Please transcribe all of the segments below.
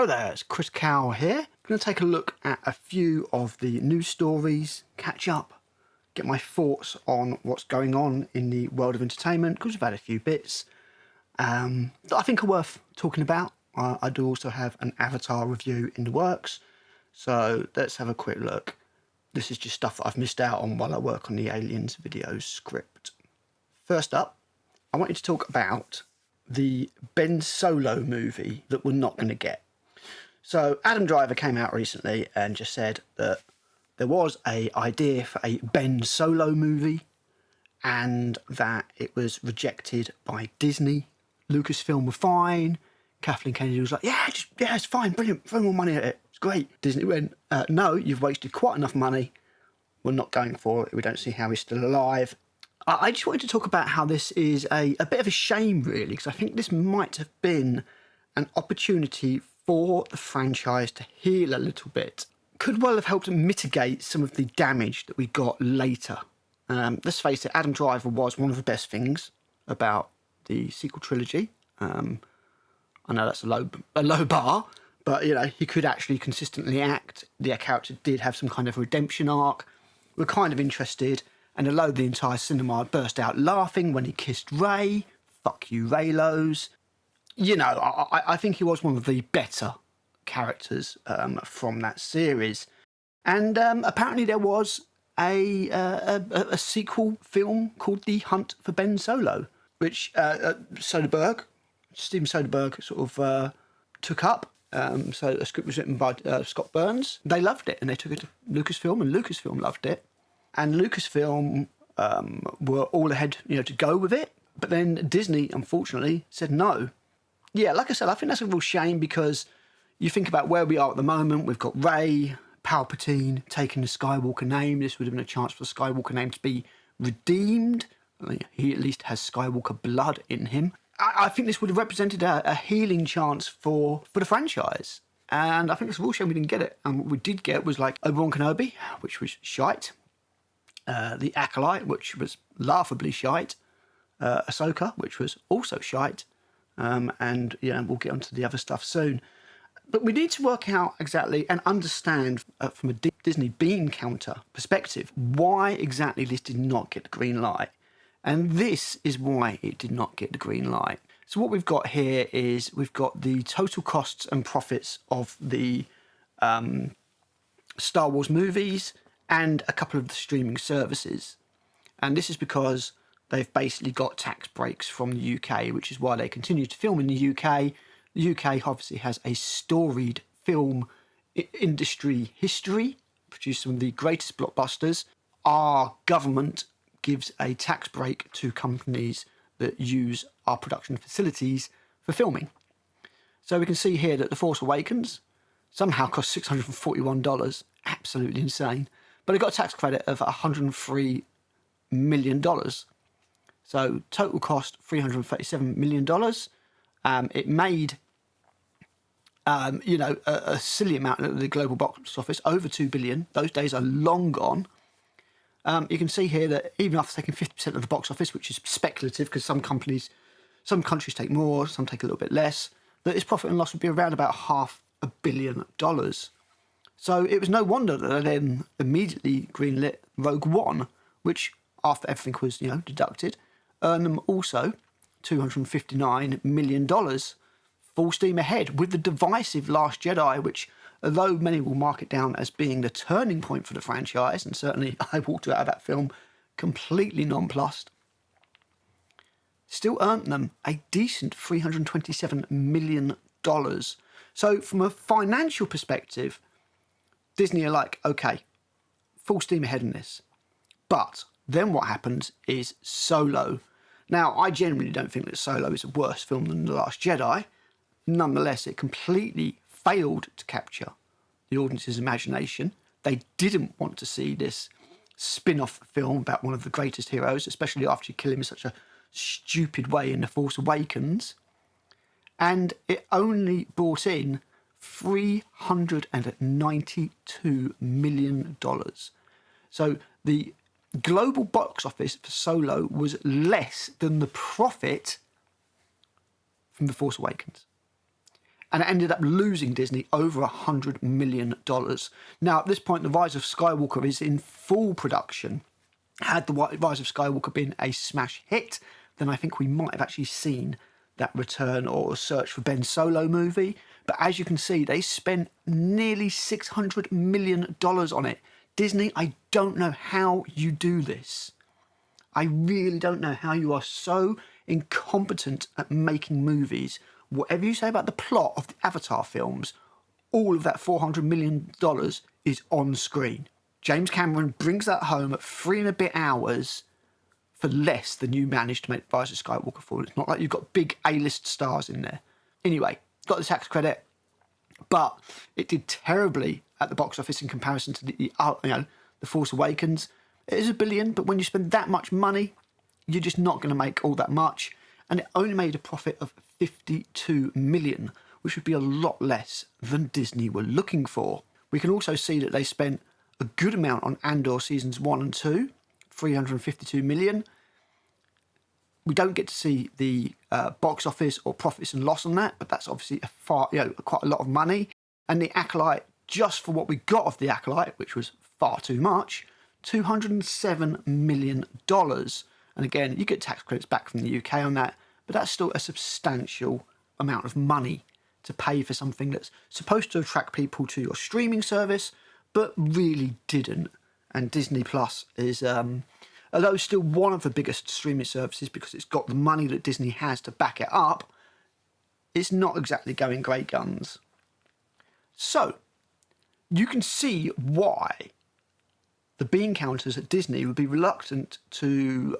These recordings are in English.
Hello there, it's Critic here. I'm going to take a look at a few of the news stories, catch up, get my thoughts on what's going on in the world of entertainment, because we've had a few bits that I think are worth talking about. I do also have an Avatar review in the works, so let's have a quick look. This is just stuff that I've missed out on while I work on the Aliens video script. First up, I wanted to talk about the Ben Solo movie that we're not going to get. So Adam Driver came out recently and just said that there was an idea for a Ben Solo movie and that it was rejected by Disney. Lucasfilm were fine. Kathleen Kennedy was like, yeah, it's fine, brilliant, throw more money at it, it's great. Disney went, no, you've wasted quite enough money. We're not going for it. We don't see how he's still alive. I just wanted to talk about how this is a bit of a shame, really, because I think this might have been an opportunity for the franchise to heal a little bit. Could well have helped mitigate some of the damage that we got later. Let's face it, Adam Driver was one of the best things about the sequel trilogy. I know that's a low bar, but you know, he could actually consistently act. The character did have some kind of redemption arc. We're kind of interested, and although the entire cinema burst out laughing when he kissed Rey, fuck you Reylos, you know, I think he was one of the better characters from that series. And apparently there was a sequel film called The Hunt for Ben Solo, which Soderbergh, Steven Soderbergh sort of took up. So a script was written by Scott Burns. They loved it and they took it to Lucasfilm, and Lucasfilm loved it. And Lucasfilm were all ahead, you know, to go with it. But then Disney, unfortunately, said no. Yeah, like I said, I think that's a real shame because you think about where we are at the moment. We've got Rey, Palpatine taking the Skywalker name. This would have been a chance for the Skywalker name to be redeemed. I mean, he at least has Skywalker blood in him. I think this would have represented a healing chance for the franchise. And I think it's a real shame we didn't get it. And what we did get was like Obi-Wan Kenobi, which was shite. The Acolyte, which was laughably shite. Ahsoka, which was also shite. And, you know, we'll get onto the other stuff soon. But we need to work out exactly and understand from a Disney bean counter perspective why exactly this did not get the green light. And this is why it did not get the green light. So what we've got here is we've got the total costs and profits of the Star Wars movies and a couple of the streaming services. And this is because they've basically got tax breaks from the UK, which is why they continue to film in the UK. The UK obviously has a storied film industry history, produced some of the greatest blockbusters. Our government gives a tax break to companies that use our production facilities for filming. So we can see here that The Force Awakens somehow cost $641, absolutely insane. But it got a tax credit of $103 million. So total cost $337 million. It made, you know, a silly amount at the global box office, over $2 billion. Those days are long gone. You can see here that even after taking 50% of the box office, which is speculative because some countries take more, some take a little bit less, that its profit and loss would be around about $500 million. So it was no wonder that they then immediately greenlit Rogue One, which after everything was, you know, deducted, earned them also $259 million, full steam ahead, with the divisive Last Jedi, which, although many will mark it down as being the turning point for the franchise, and certainly I walked out of that film completely nonplussed, still earned them a decent $327 million. So from a financial perspective, Disney are like, okay, full steam ahead in this. But then what happens is Solo. Now, I generally don't think that Solo is a worse film than The Last Jedi. Nonetheless, it completely failed to capture the audience's imagination. They didn't want to see this spin-off film about one of the greatest heroes, especially after you kill him in such a stupid way in The Force Awakens. And it only brought in $392 million. So the global box office for Solo was less than the profit from The Force Awakens. and it ended up losing Disney over $100 million. Now, at this point, The Rise of Skywalker is in full production. Had The Rise of Skywalker been a smash hit, then I think we might have actually seen that return or search for Ben Solo movie. But as you can see, they spent nearly $600 million on it. Disney, I don't know how you do this. I really don't know how you are so incompetent at making movies. Whatever you say about the plot of the Avatar films, all of that $400 million is on screen. James Cameron brings that home at 3 and a bit hours for less than you managed to make Rise of Skywalker for. It's not like you've got big A-list stars in there. Anyway, got the tax credit, but it did terribly at the box office in comparison to The Force Awakens. It is $1 billion, but when you spend that much money, you're just not going to make all that much. And it only made a profit of $52 million, which would be a lot less than Disney were looking for. We can also see that they spent a good amount on Andor seasons 1 and 2, $352 million. We don't get to see the box office or profits and loss on that, but that's obviously quite a lot of money. And The Acolyte, just for what we got of The Acolyte, which was far too much, $207 million. And again, you get tax credits back from the UK on that, but that's still a substantial amount of money to pay for something that's supposed to attract people to your streaming service, but really didn't. And Disney Plus is, although still one of the biggest streaming services because it's got the money that Disney has to back it up, it's not exactly going great guns. So, you can see why the bean counters at Disney would be reluctant to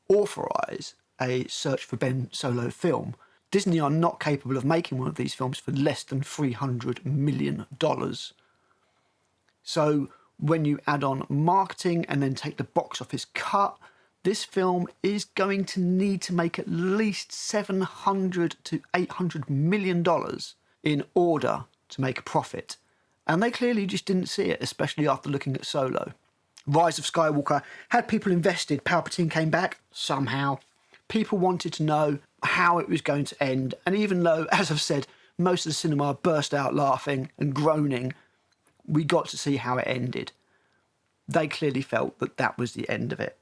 authorise a search for Ben Solo film. Disney are not capable of making one of these films for less than $300 million. So when you add on marketing and then take the box office cut, this film is going to need to make at least $700 to $800 million in order to make a profit. And they clearly just didn't see it, especially after looking at Solo. Rise of Skywalker had people invested. Palpatine came back somehow. People wanted to know how it was going to end. And even though, as I've said, most of the cinema burst out laughing and groaning, we got to see how it ended. They clearly felt that that was the end of it.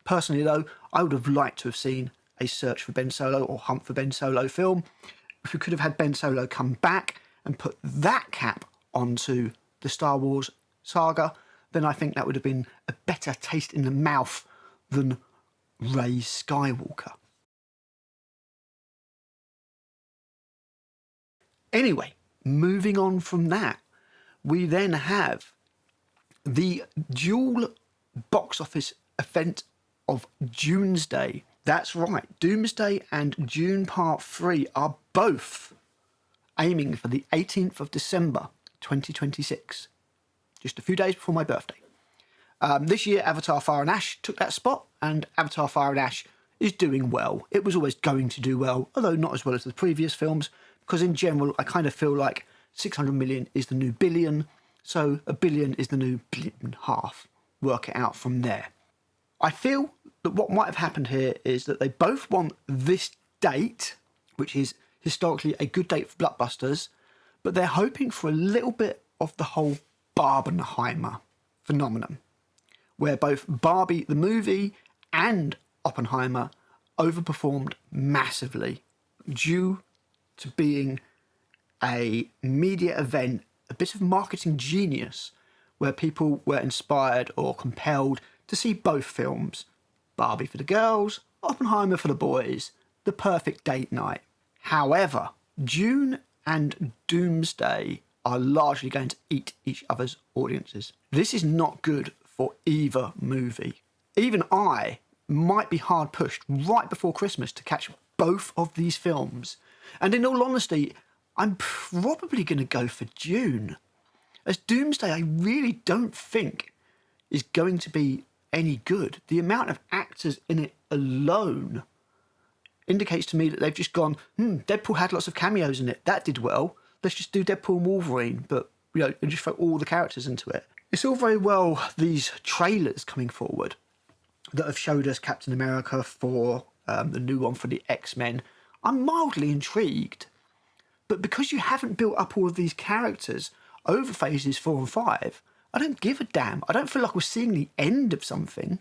Personally, though, I would have liked to have seen a Search for Ben Solo or Hunt for Ben Solo film. If we could have had Ben Solo come back and put that cap onto the Star Wars saga, then I think that would have been a better taste in the mouth than Rey Skywalker. Anyway, moving on from that, we then have the dual box office event of Dunesday. That's right, Doomsday and Dune Part 3 are both aiming for the 18th of December 2026, just a few days before my birthday. This year, Avatar Fire and Ash took that spot, and Avatar Fire and Ash is doing well. It was always going to do well, although not as well as the previous films, because in general, I kind of feel like 600 million is the new billion, so a billion is the new billion and a half. Work it out from there. I feel that what might have happened here is that they both want this date, which is historically a good date for blockbusters, but they're hoping for a little bit of the whole Barbenheimer phenomenon, where both Barbie the movie and Oppenheimer overperformed massively due to being a media event, a bit of marketing genius, where people were inspired or compelled to see both films. Barbie for the girls, Oppenheimer for the boys. The perfect date night. However, Dune and Doomsday are largely going to eat each other's audiences. This is not good for either movie. Even I might be hard pushed right before Christmas to catch both of these films. And in all honesty, I'm probably going to go for Dune. As Doomsday, I really don't think is going to be any good. The amount of actors in it alone indicates to me that they've just gone, Deadpool had lots of cameos in it. That did well. Let's just do Deadpool and Wolverine, but and just throw all the characters into it. It's all very well these trailers coming forward that have showed us Captain America for the new one for the X-Men. I'm mildly intrigued, But because you haven't built up all of these characters over phases 4 and 5, I don't give a damn. I don't feel like we're seeing the end of something.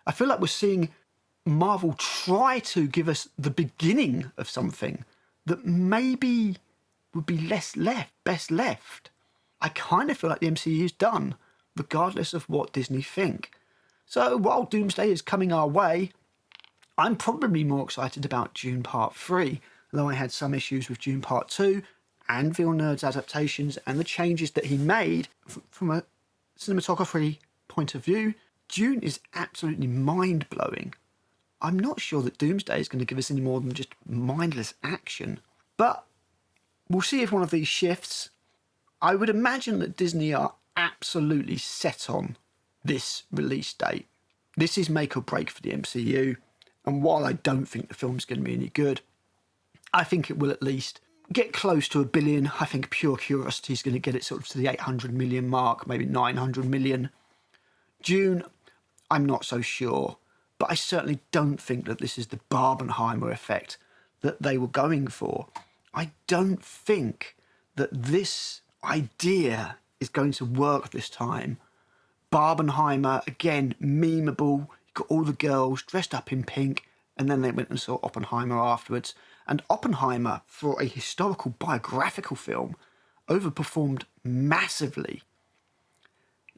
I feel like we're seeing Marvel try to give us the beginning of something that maybe would be best left. I kind of feel like the MCU is done, regardless of what Disney think. So while Doomsday is coming our way, I'm probably more excited about Dune Part 3, though I had some issues with Dune Part 2 and Villeneuve's adaptations and the changes that he made from a cinematography point of view. Dune is absolutely mind-blowing. I'm not sure that Doomsday is going to give us any more than just mindless action. But we'll see if one of these shifts. I would imagine that Disney are absolutely set on this release date. This is make or break for the MCU. And while I don't think the film's going to be any good, I think it will at least get close to $1 billion. I think Pure Curiosity is going to get it sort of to the 800 million mark, maybe 900 million. Dune, I'm not so sure. But I certainly don't think that this is the Barbenheimer effect that they were going for. I don't think that this idea is going to work this time. Barbenheimer, again, memeable. You got all the girls dressed up in pink, and then they went and saw Oppenheimer afterwards. And Oppenheimer, for a historical biographical film, overperformed massively.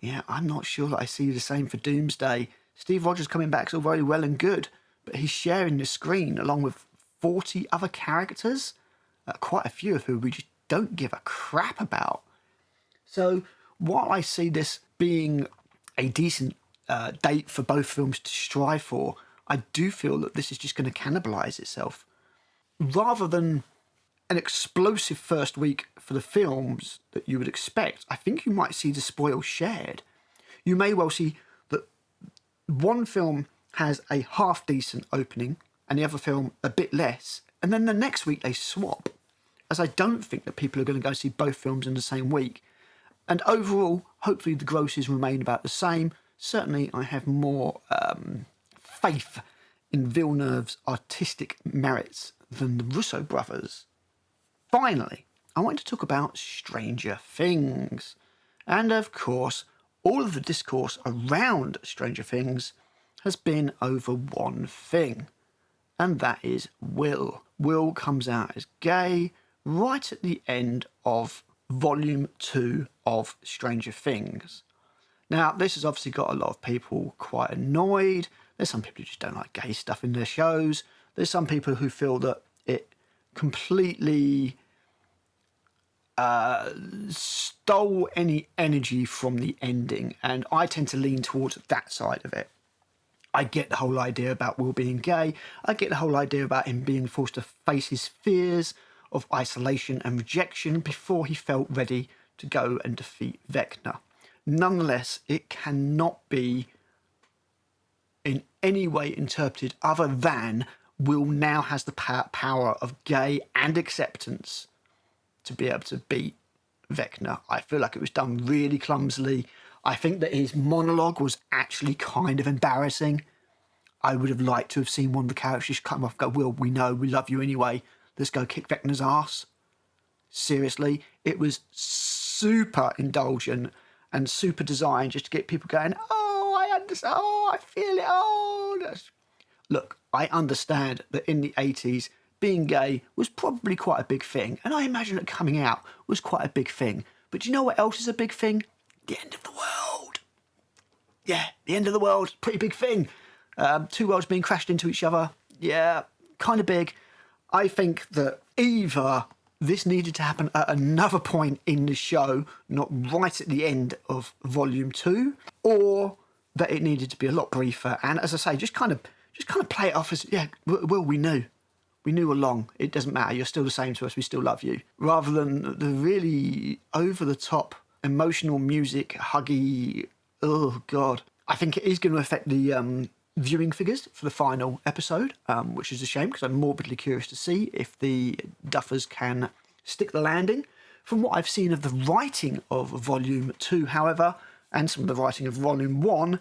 Yeah, I'm not sure that I see the same for Doomsday. Steve Rogers coming back is all very well and good, but he's sharing the screen along with 40 other characters, quite a few of who we just don't give a crap about. So while I see this being a decent date for both films to strive for, I do feel that this is just going to cannibalise itself. Rather than an explosive first week for the films that you would expect, I think you might see the spoils shared. You may well see that one film has a half-decent opening and the other film a bit less, and then the next week they swap, as I don't think that people are going to go see both films in the same week. And overall, hopefully the grosses remain about the same. Certainly I have more faith in Villeneuve's artistic merits than the Russo brothers. Finally, I want to talk about Stranger Things. And of course, all of the discourse around Stranger Things has been over one thing, and that is Will. Will comes out as gay right at the end of Volume 2 of Stranger Things. Now, this has obviously got a lot of people quite annoyed. There's some people who just don't like gay stuff in their shows. There's some people who feel that it completely stole any energy from the ending, and I tend to lean towards that side of it. I get the whole idea about Will being gay. I get the whole idea about him being forced to face his fears of isolation and rejection before he felt ready to go and defeat Vecna. Nonetheless, it cannot be in any way interpreted other than Will now has the power of gay and acceptance to be able to beat Vecna. I feel like it was done really clumsily. I think that his monologue was actually kind of embarrassing. I would have liked to have seen one of the characters come off and go, Will, we know, we love you anyway. Let's go kick Vecna's ass. Seriously, it was super indulgent and super designed just to get people going, oh, I understand, oh, I feel it, oh. Look, I understand that in the 80s, being gay was probably quite a big thing, and I imagine that coming out was quite a big thing. But do you know what else is a big thing? The end of the world. Yeah, the end of the world, pretty big thing. Two worlds being crashed into each other. Yeah, kind of big. I think that either this needed to happen at another point in the show, not right at the end of Volume 2, or that it needed to be a lot briefer. And as I say, just kind of play it off as, yeah, well, we knew. We knew along. It doesn't matter. You're still the same to us. We still love you. Rather than the really over-the-top emotional music, huggy, oh, God. I think it is going to affect the viewing figures for the final episode, which is a shame because I'm morbidly curious to see if the Duffers can stick the landing. From what I've seen of the writing of Volume 2, however, and some of the writing of Volume 1,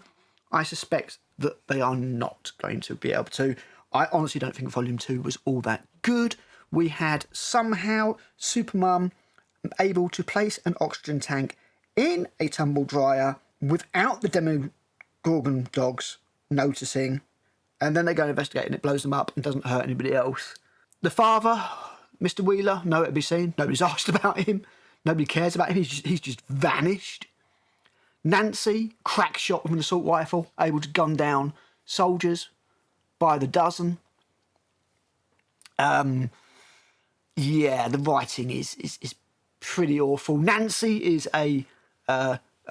I suspect that they are not going to be able to. I honestly don't think Volume 2 was all that good. we had somehow Supermum able to place an oxygen tank in a tumble dryer without the Demogorgon dogs noticing, and then they go and investigate and it blows them up and doesn't hurt anybody else. The father, Mr. Wheeler, nowhere to be seen. Nobody's asked about him. Nobody cares about him. He's just vanished. Nancy, crack shot with an assault rifle, able to gun down soldiers by the dozen. Yeah, the writing is pretty awful. Nancy is a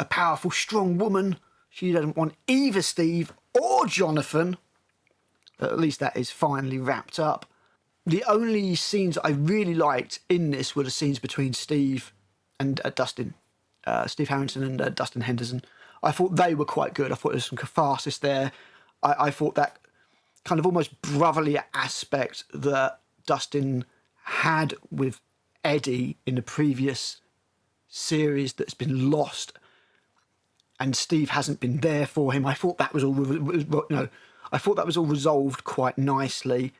powerful, strong woman. She doesn't want either Steve or Jonathan. At least that is finally wrapped up. The only scenes I really liked in this were the scenes between Steve and Dustin. Steve Harrington and Dustin Henderson. I thought they were quite good. I thought there was some catharsis there. I thought that kind of almost brotherly aspect that Dustin had with Eddie in the previous series that's been lost, and Steve hasn't been there for him. I thought that was all, I thought that was all resolved quite nicely.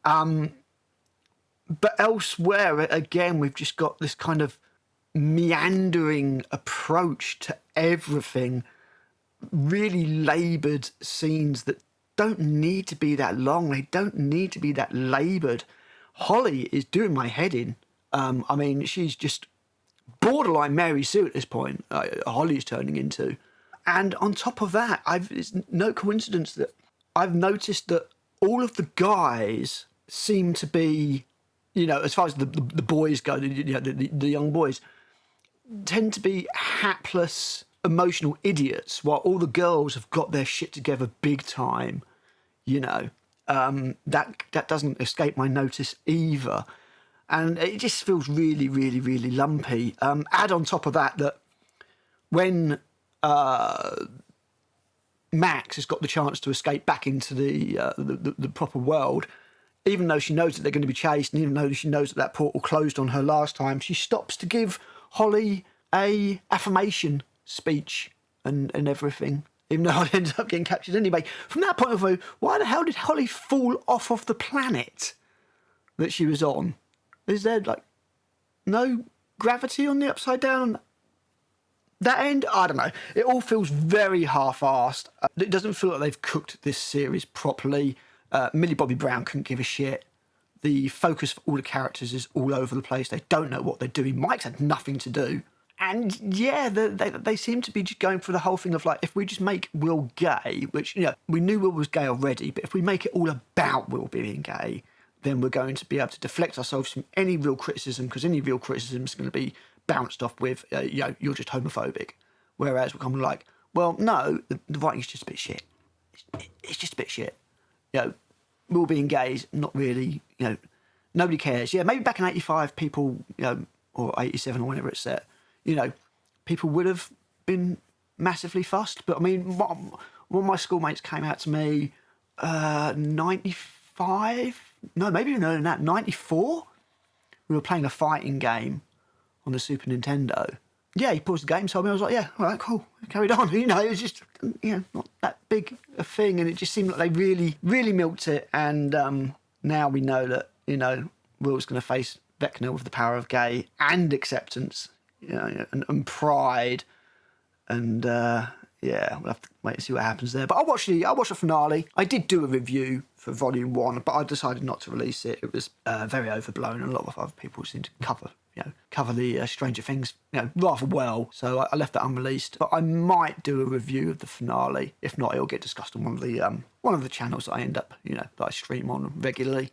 But elsewhere, again, we've just got this kind of meandering approach to everything, really laboured scenes that don't need to be that long. They don't need to be that laboured. Holly is doing my head in. I mean, she's just borderline Mary Sue at this point. Holly's turning into. And on top of that, it's no coincidence that I've noticed that all of the guys seem to be, as far as the boys go, the young boys, tend to be hapless, emotional idiots, while all the girls have got their shit together big time. That doesn't escape my notice either. And it just feels really, really, really lumpy. Add on top of that when Max has got the chance to escape back into the proper world, even though she knows that they're going to be chased, and even though she knows that portal closed on her last time, she stops to give Holly a affirmation speech and everything, even though Holly ends up getting captured anyway. From that point of view, why the hell did Holly fall off of the planet that she was on? Is there, no gravity on the upside down? That end? I don't know. It all feels very half-arsed. It doesn't feel like they've cooked this series properly. Millie Bobby Brown couldn't give a shit. The focus for all the characters is all over the place. They don't know what they're doing. Mike's had nothing to do. And yeah, they seem to be just going for the whole thing of if we just make Will gay, which, we knew Will was gay already, but if we make it all about Will being gay, then we're going to be able to deflect ourselves from any real criticism, because any real criticism is going to be bounced off with, you're just homophobic. Whereas we're kind of well, no, the writing's just a bit shit. It's just a bit shit. Will being gay is not really, nobody cares. Yeah, maybe back in 85, people, or 87 or whenever it's set, people would have been massively fussed. But I mean, one of my schoolmates came out to me, 95? No, maybe even earlier than that, 94? We were playing a fighting game on the Super Nintendo. Yeah, he paused the game, told me, I was like, yeah, all right, cool, carried on. It was just, not that big a thing, and it just seemed like they really, really milked it. And now we know that, Will's going to face Vecna with the power of gay and acceptance, and pride, and yeah, we'll have to wait and see what happens there. But I'll watch the finale. I did do a review for Volume 1, but I decided not to release it. It was very overblown, and a lot of other people seem to cover the Stranger Things, rather well. So I left that unreleased. But I might do a review of the finale. If not, it'll get discussed on one of the channels that I end up, that I stream on regularly.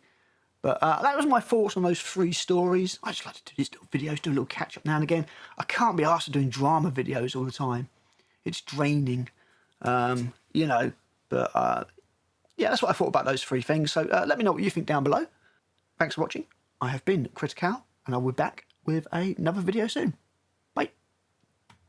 But that was my thoughts on those 3 stories. I just like to do these little videos, do a little catch up now and again. I can't be asked to doing drama videos all the time. It's draining, But yeah, that's what I thought about those 3 things. So let me know what you think down below. Thanks for watching. I have been Critic, and I'll be back with another video soon.